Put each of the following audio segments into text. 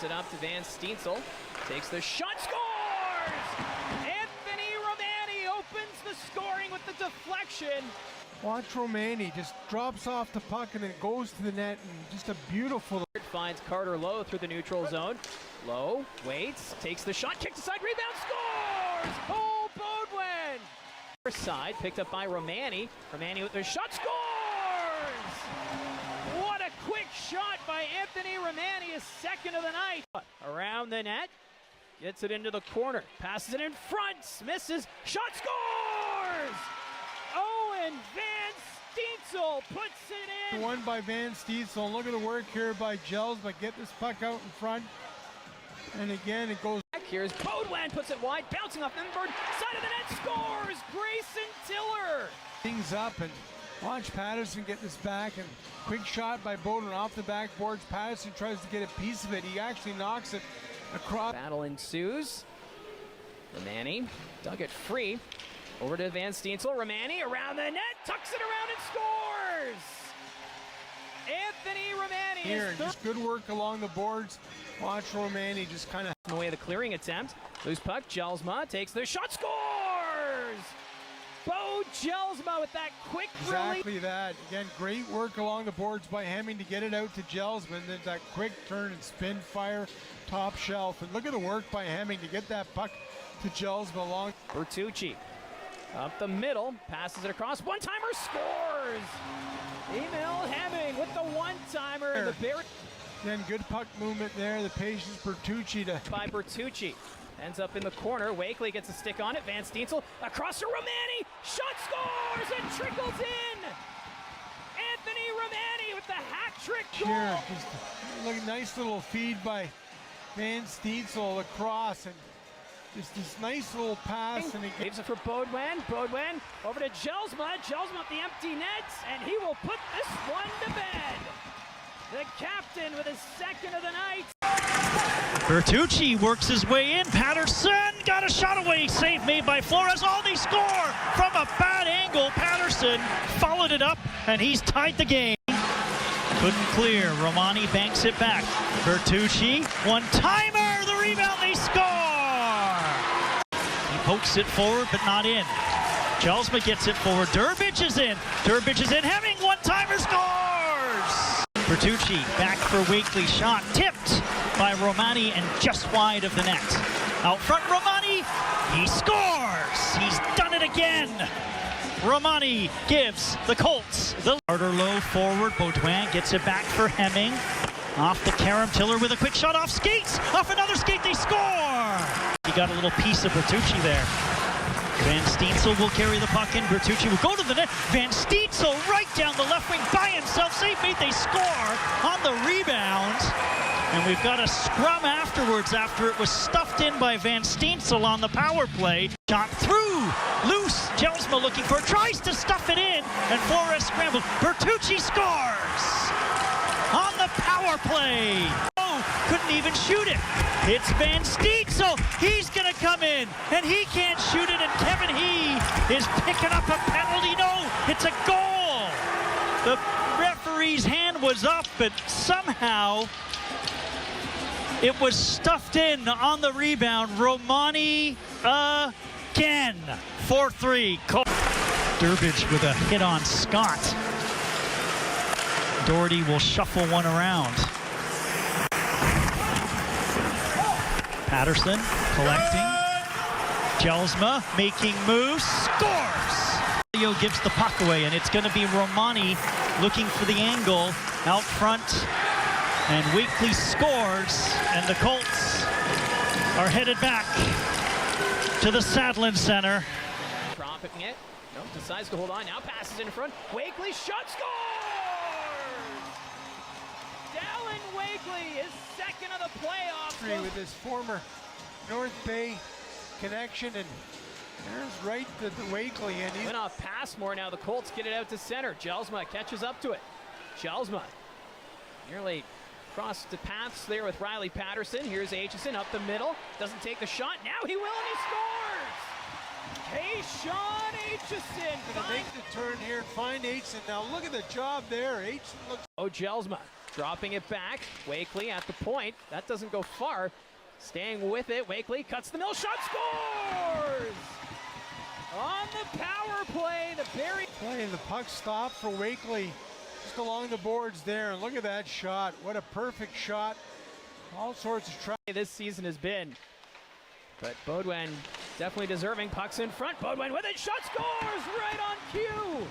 It up to Van Steensel, takes the shot, scores! Anthony Romani opens the scoring with the deflection. Watch Romani, just drops off the puck and then goes to the net, and just a beautiful. Finds Carter Lowe through the neutral zone. Lowe waits, takes the shot, kicks aside, rebound, scores! Cole Beaudoin! First side, picked up by Romani. Romani with the shot, scores! What a quick shot by Anthony Romani, his second of the night. Around the net, gets it into the corner, passes it in front, misses, shot, scores! Owen Van Steensel puts it in. One by Van Steensel. Look at the work here by Gels, but get this puck out in front. And again, it goes. Here's Beaudoin, puts it wide, bouncing off Embert, side of the net, scores! Grayson Tiller! Things up, and watch Patterson get this back, and quick shot by Beaudoin off the backboards. Patterson tries to get a piece of it. He actually knocks it across. Battle ensues. Romani dug it free. Over to Van Steensel. Romani around the net, tucks it around and scores! Anthony Romani here, just good work along the boards. Watch Romani just kind of away the clearing attempt. Loose puck, Jelsma takes the shot, scores! Bo Jelsma with that quick exactly that. Again, great work along the boards by Hemming to get it out to Jelsma. Then that quick turn and spin fire, top shelf. And look at the work by Hemming to get that puck to Jelsma along. Bertucci up the middle, passes it across, one-timer, scores! Emil Hemming with the one-timer and the Barrie. Then good puck movement there, the patience Bertucci to. By Bertucci, ends up in the corner, Wakely gets a stick on it, Van Steensel, across to Romani, shot, scores, and trickles in! Anthony Romani with the hat-trick goal! Here, just look, nice little feed by Van Steensel across, and just this nice little pass, and he gives it for Beaudoin. Beaudoin over to Jelsma. Jelsma with the empty net, and he will put this one to bed. The captain with his second of the night. Bertucci works his way in. Patterson got a shot away. Save made by Flores. Oh, they score from a bad angle. Patterson followed it up, and he's tied the game. Couldn't clear. Romani banks it back. Bertucci, one-timer. The rebound, they score. Pokes it forward, but not in. Jelsma gets it forward. Durbridge is in. Durbridge is in. Hemming, one-timer, scores! Bertucci back for Wakely. Shot tipped by Romani and just wide of the net. Out front, Romani. He scores! He's done it again! Romani gives the Colts the Carter Lowe forward. Beaudoin gets it back for Hemming. Off the carom, Tiller with a quick shot off skates. Off another skate, they score! He got a little piece of Bertucci there. Van Steensel will carry the puck in. Bertucci will go to the net. Van Steensel right down the left wing by himself. Save made, they score on the rebound. And we've got a scrum afterwards after it was stuffed in by Van Steensel on the power play. Shot through, loose. Jelsma looking for it, tries to stuff it in, and Flores scrambles. Bertucci scores on the power play. Oh, couldn't even shoot it. It's Van Steensel. He's going to come in, and he can't shoot it, and Kevin He is picking up a penalty. No, it's a goal. The referee's hand was up, but somehow it was stuffed in on the rebound. Romani again. 4-3. Durbridge with a hit on Scott. Doherty will shuffle one around. Patterson collecting. Jelsma making moves. Scores! Leo gives the puck away, and it's going to be Romani looking for the angle out front. And Wakely scores, and the Colts are headed back to the Sadlin Center. Dropping it. Nope, decides to hold on. Now passes in front. Wakely shot, scores! Dallin Wakely is second of the playoffs. With his former North Bay connection, and there's right to the Wakely, and he went off Passmore. Now the Colts get it out to center. Jelsma catches up to it. Jelsma nearly crossed the paths there with Riley Patterson. Here's Aitchison up the middle. Doesn't take the shot. Now he will, and he scores! Tayshaun Aitchison gonna make the turn here and find Aitchison. Now look at the job there. Aitchison looks. Oh, Jelsma dropping it back. Wakely at the point. That doesn't go far. Staying with it. Wakely cuts the middle shot. Scores! On the power play, the Barrie. Playing the puck stop for Wakely. Just along the boards there. And look at that shot. What a perfect shot. All sorts of try. This season has been. But Baudouin definitely deserving. Puck's in front. Baudouin with it. Shot scores right on cue.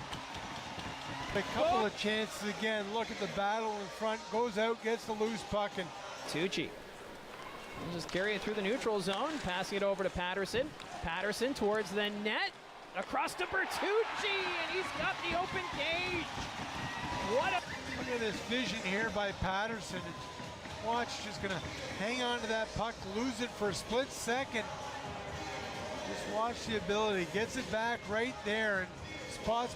A couple of chances again. Look at the battle in front. Goes out, gets the loose puck. And Tucci will just carry it through the neutral zone. Passing it over to Patterson. Patterson towards the net. Across to Bertucci. And he's got the open cage. What a... Look at this vision here by Patterson. Watch, just gonna hang on to that puck, lose it for a split second. Just watch the ability, gets it back right there and spots.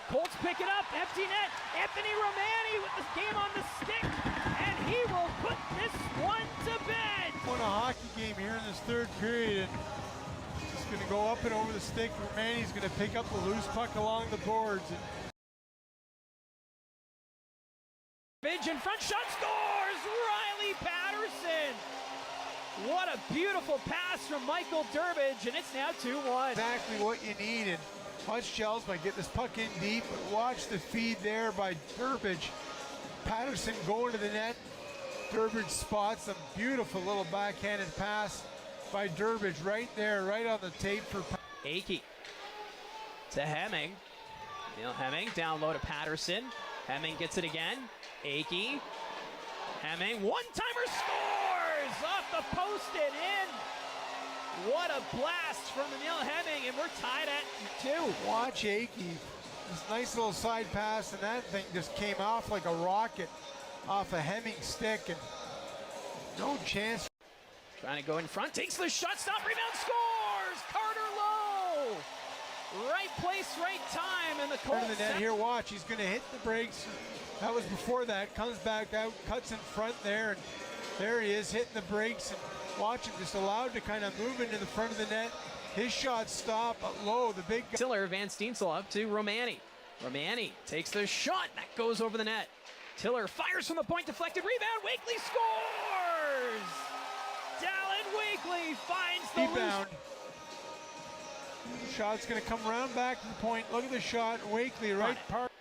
Colts pick it up, empty net. Anthony Romani with the game on the stick, and he will put this one to bed. Won a hockey game here in this third period, and just gonna go up and over the stick. Romani's gonna pick up the loose puck along the boards. Bidge in front, shot scores! Riley Patterson! What a beautiful pass from Michael Durbidge, and it's now 2-1. Exactly what you needed. Watch Jelsma get this puck in deep, but watch the feed there by Durbidge. Patterson going to the net. Durbidge spots a beautiful little backhanded pass by Durbidge right there, right on the tape for Akey to Hemming. Neil Hemming down low to Patterson. Hemming gets it again. Akey. Hemming. One-timer scores! Off the post and in. What a blast from Neil Hemming, and we're tied at 2. Watch Akey. This nice little side pass, and that thing just came off like a rocket off a Hemming stick, and no chance. Trying to go in front. Takes the shot. Stop. Rebound. Scores! Carter Lowe. Right place, right time, and the Colts. The net here. Watch. He's going to hit the brakes. That was before that. Comes back out, cuts in front there, and there he is hitting the brakes. And watch him just allowed to kind of move into the front of the net. His shot stopped, but Lowe, the big guy. Tiller, Van Steensel up to Romani. Romani takes the shot. That goes over the net. Tiller fires from the point, deflected rebound. Wakely scores! Dallin Wakely finds the rebound. Shot's going to come around back to the point. Look at the shot. Wakely right part.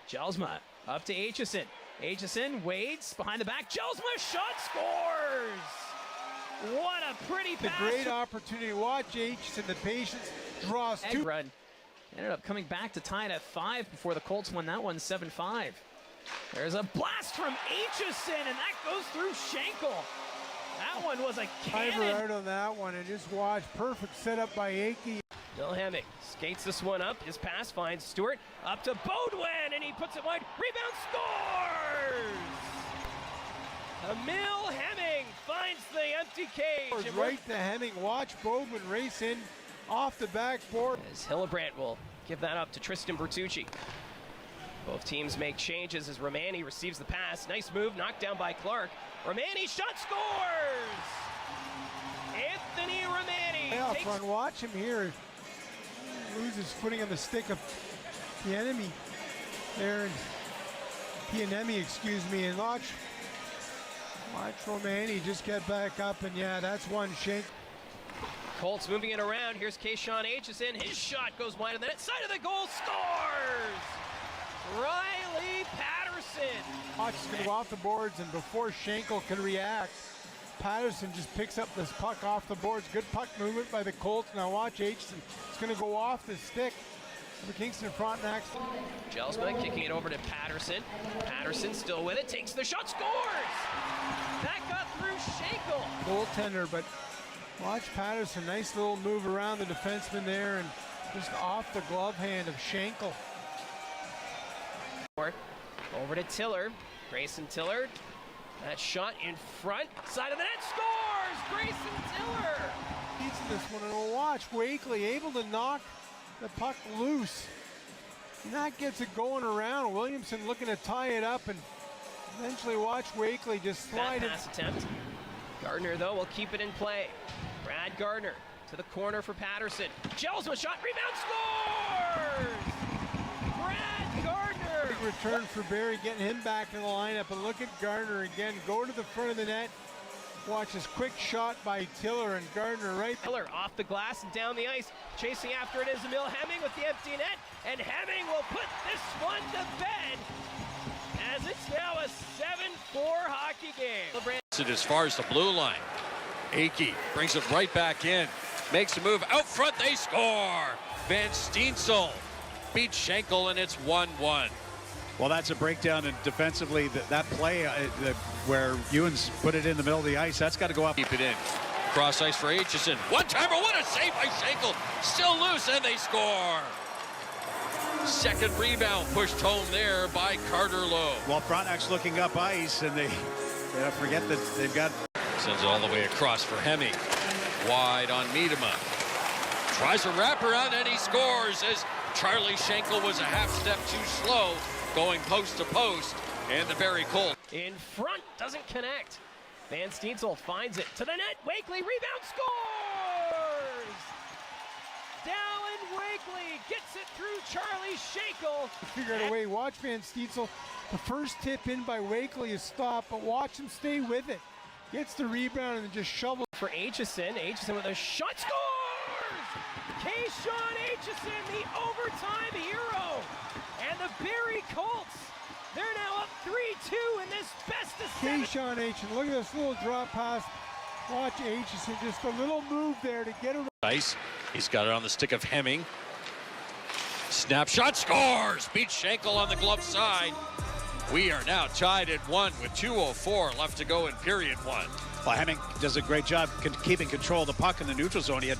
Jelsma up to Aitchison. Aitchison waits behind the back. Jelsma shot scores! What a pretty pass. The great opportunity. Watch Aitchison. The patience draws two. Run. Ended up coming back to tie it at 5 before the Colts won that one 7-5. There's a blast from Aitchison, and that goes through Schenkel. That one was a cannon. Driver out on that one, and just watch. Perfect setup by Akey. Bill Hemming skates this one up. His pass finds Stewart up to Baudouin, and he puts it wide. Rebound, scores! Emil Hemming finds the empty cage. Right to Hemming. Watch Baudouin race in off the backboard. As Hillebrandt will give that up to Tristan Bertucci. Both teams make changes as Romani receives the pass. Nice move, knocked down by Clark. Romani shot scores! Anthony Romani Playoff run. Watch him here. Loses footing on the stick of Pianemi there, and Pianemi, excuse me, and watch Romani just get back up, and yeah, that's one shake. Colts moving it around. Here's Kayshawn Aitchison. His shot goes wide of the net. Side of the goal, scores! Riley Patterson. Watch is going to go off the boards, and before Schenkel can react, Patterson just picks up this puck off the boards. Good puck movement by the Colts. Now watch Aitchison. It's going to go off the stick for Kingston Frontenac. Jelsma kicking it over to Patterson. Patterson still with it. Takes the shot. Scores! That got through Schenkel. Goaltender, but watch Patterson. Nice little move around the defenseman there, and just off the glove hand of Schenkel. Over to Tiller. Grayson Tiller. That shot in front. Side of the net. Scores! Grayson Tiller! He's in this one, and we'll watch Wakely able to knock the puck loose. And that gets it going around. Williamson looking to tie it up, and eventually watch Wakely just slide that pass attempt. Gardner, though, will keep it in play. Brad Gardner to the corner for Patterson. Jelsma shot. Rebound. Scores! Brad Gardner return for Barrie, getting him back in the lineup. And look at Gardner again, go to the front of the net. Watch this quick shot by Tiller, and Gardner right. Tiller off the glass and down the ice. Chasing after it is Emil Hemming with the empty net. And Hemming will put this one to bed, as it's now a 7-4 hockey game. As far as the blue line, Akey brings it right back in, makes a move out front, they score. Van Steensel beats Schenkel, and it's 1-1. Well, that's a breakdown, and defensively that play where Ewan's put it in the middle of the ice, that's got to go up. Keep it in. Cross ice for Aitchison. One-timer, what a save by Schenkel. Still loose, and they score. Second rebound pushed home there by Carter Lowe. Well, Frontenac's looking up ice, and they forget that they've got. Sends it all the way across for Hemming. Wide on Miedema. Tries a wraparound, and he scores as Charlie Schenkel was a half step too slow going post to post, and the Barrie Colts. In front, doesn't connect. Van Steensel finds it to the net. Wakely rebound, scores! Dallin Wakely gets it through Charlie Schenkel. Figure out a way. Watch Van Steensel. The first tip in by Wakely is stopped, but watch him stay with it. Gets the rebound and then just shovels. For Aitchison. Aitchison with a shot, scores! Kayshawn Aitchison, the overtime hero. And the Barrie Colts, they're now up 3-2 in this best of 7. Kayshawn Aitchison, look at this little drop pass. Watch Aitchison, just a little move there to get around. Nice. He's got it on the stick of Hemming. Snapshot, scores! Beats Schenkel on the glove side. We are now tied at 1 with 2:04 left to go in period 1. Well, Hemming does a great job keeping control of the puck in the neutral zone. He had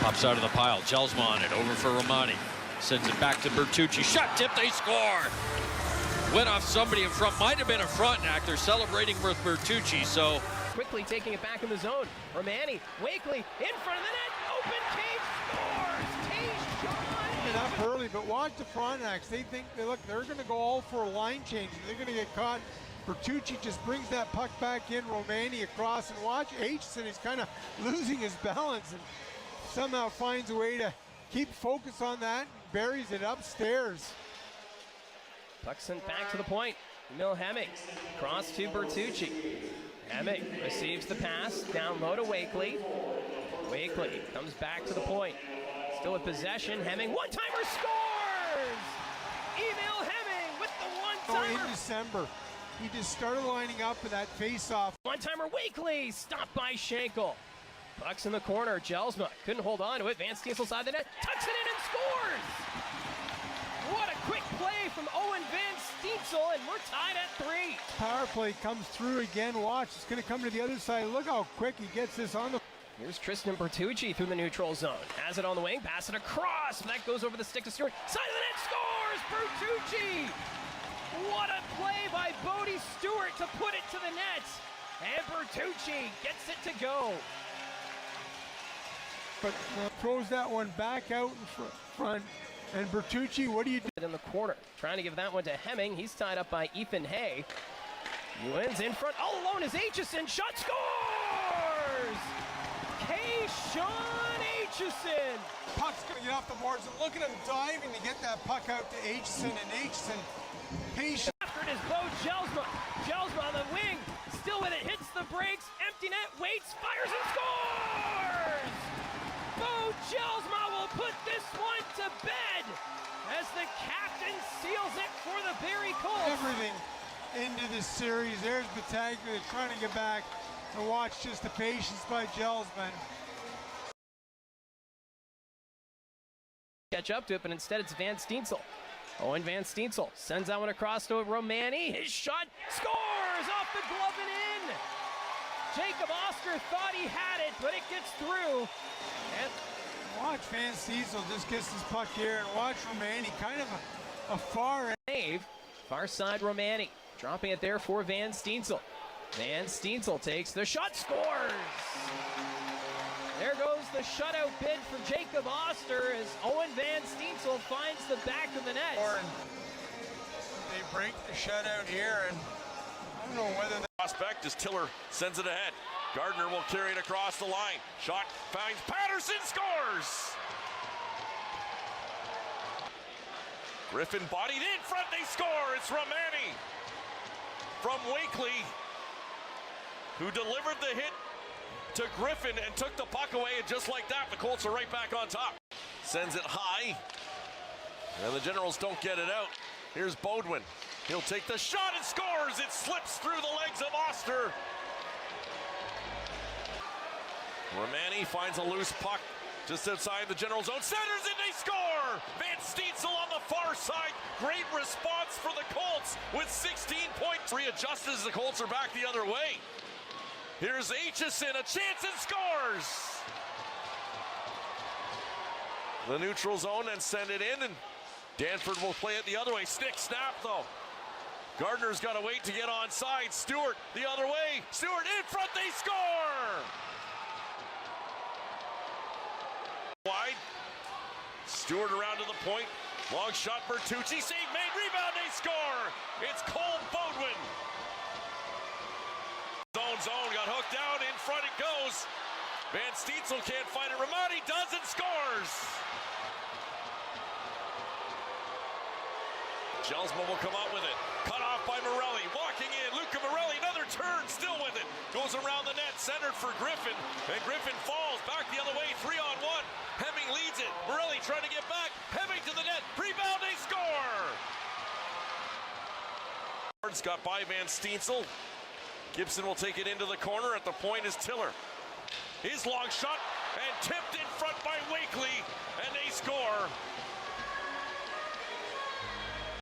Pops out of the pile. Jelsma on it. Over for Romani. Sends it back to Bertucci. Shot tip. They score. Went off somebody in front. Might have been a Frontenac. They're celebrating with Bertucci. So quickly taking it back in the zone. Romani, Wakely in front of the net. Open cage, scores. Tayshawn. Up early, but watch the Frontenacs. They think they're going to go all for a line change. They're going to get caught. Bertucci just brings that puck back in. Romani across, and watch Aitchison. He's kind of losing his balance and somehow finds a way to keep focus on that. Buries it upstairs. Puck sent back to the point. Emil Hemming cross to Bertucci. Hemming receives the pass down low to Wakely. Wakely comes back to the point. Still with possession. Hemming one-timer, scores! Emil Hemming with the one-timer. In December, he just started lining up for that face-off. One-timer, Wakely stopped by Schenkel. Puck's in the corner. Jelsma couldn't hold on to it. Van Steensel side of the net, tucks it in and scores! What a quick play from Owen Van Steensel, and we're tied at 3. Power play comes through again. Watch, it's going to come to the other side. Look how quick he gets this on the. Here's Tristan Bertucci through the neutral zone. Has it on the wing, pass it across. That goes over the stick to Stewart. Side of the net, scores! Bertucci! What a play by Bodie Stewart to put it to the net. And Bertucci gets it to go. But throws that one back out in front. And Bertucci, what do you do? In the corner, trying to give that one to Hemming. He's tied up by Ethan Hay. Ewan's in front, all alone is Aitchison. Shot, scores! Kayshawn Aitchison. Puck's going to get off the boards, and look at him diving to get that puck out to Aitchison, and Aitchison patient. After it is Bo Jelsma. Jelsma on the wing, still with it, hits the brakes, empty net, waits, fires and scores! Bo Jelsma will put this one to bed as the captain seals it for the Barrie Colts. Everything into this series. There's Battaglia trying to get back, and watch just the patience by Jelsman. Catch up to it, but instead it's Van Steensel. Owen Van Steensel sends that one across to Romani. His shot scores off the glove and in. Jacob Oster thought he had it, but it gets through. And watch Van Steensel just gets this puck here, and watch Romani, kind of a far save. Far side Romani, dropping it there for Van Steensel. Van Steensel takes the shot, scores! There goes the shutout bid for Jacob Oster as Owen Van Steensel finds the back of the net. They break the shutout here, and I don't know whether the prospect as Tiller sends it ahead. Gardner will carry it across the line. Shot finds Patterson, scores! Griffin bodied in front, they score. It's Romani from Wakely who delivered the hit to Griffin and took the puck away, and just like that, the Colts are right back on top. Sends it high, and the Generals don't get it out. Here's Bodwin. He'll take the shot and scores. It slips through the legs of Oster. Romani finds a loose puck just outside the General zone. Centers and they score! Van Steensel on the far side. Great response for the Colts with 16 points. Readjusted as the Colts are back the other way. Here's Aitchison, a chance and scores! The neutral zone and send it in, and Danford will play it the other way. Stick snap though. Gardner's got to wait to get onside. Stewart the other way. Stewart in front, they score! Wide. Stewart around to the point. Long shot, Bertucci. Save made, rebound, they score! It's Cole Bodwin. Zone, got hooked down, in front it goes. Van Steensel can't find it. Romani does and scores! Jelsma will come out with it. Cut off by Morelli. Walking in. Luca Morelli, another turn, still with it. Goes around the net, centered for Griffin. And Griffin falls back the other way, 3-on-1. Hemming leads it. Morelli trying to get back. Hemming to the net. Rebound, they score! Got by Van Steensel. Gibson will take it into the corner. At the point is Tiller. His long shot and tipped in front by Wakely. And they score.